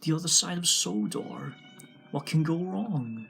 the other side of Sodor. What can go wrong?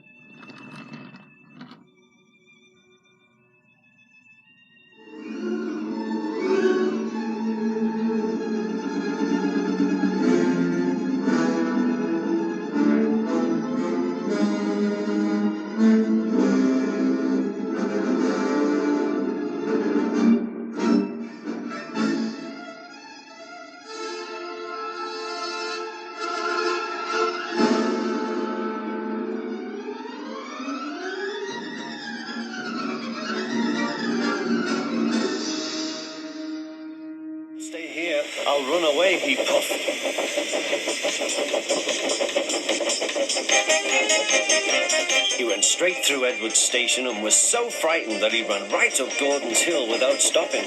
Stay here, I'll run away, he puffed. He went straight through Edward's station and was so frightened that he ran right up Gordon's Hill without stopping.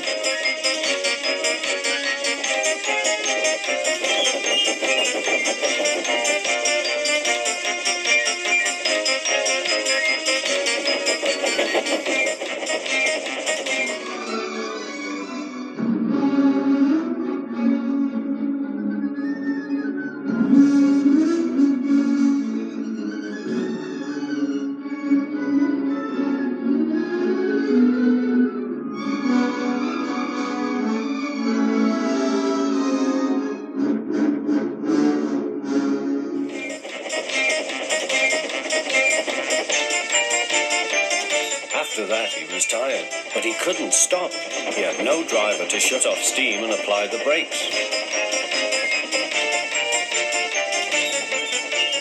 After that, he was tired, but he couldn't stop. He had no driver to shut off steam and apply the brakes.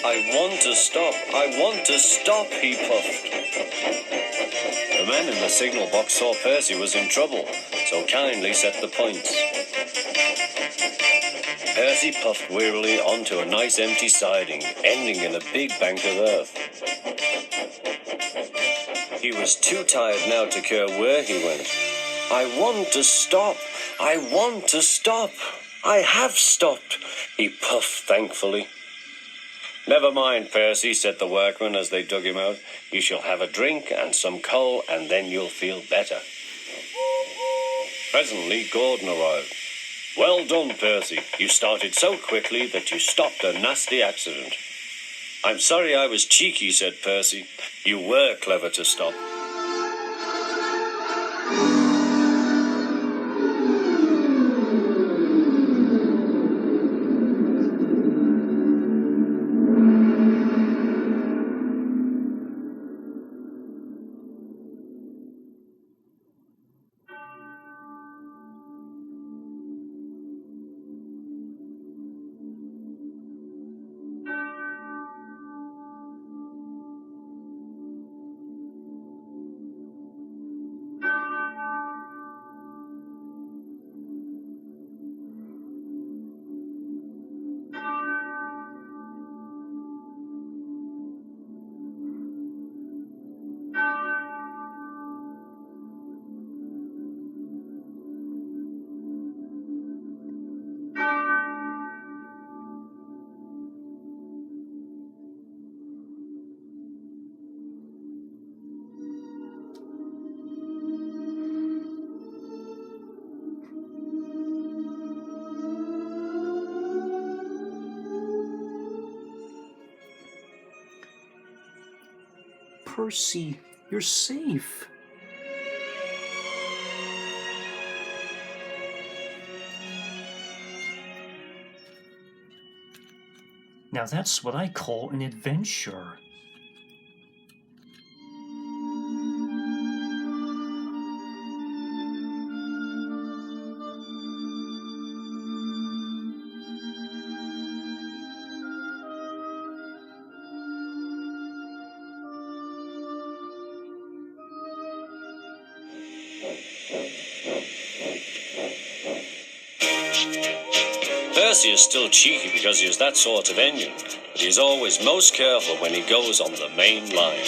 I want to stop, he puffed. The man in the signal box saw Percy was in trouble, so kindly set the points. Percy puffed wearily onto a nice empty siding, ending in a big bank of earth. He was too tired now to care where he went. I want to stop. I have stopped, he puffed thankfully. Never mind, Percy, said the workman as they dug him out. You shall have a drink and some coal, and then you'll feel better. Presently, Gordon arrived. Well done, Percy. You started so quickly that you stopped a nasty accident. I'm sorry I was cheeky, said Percy. You were clever to stop. Percy, you're safe. Now that's what I call an adventure. Percy is still cheeky because he is that sort of engine, but he's always most careful when he goes on the main line.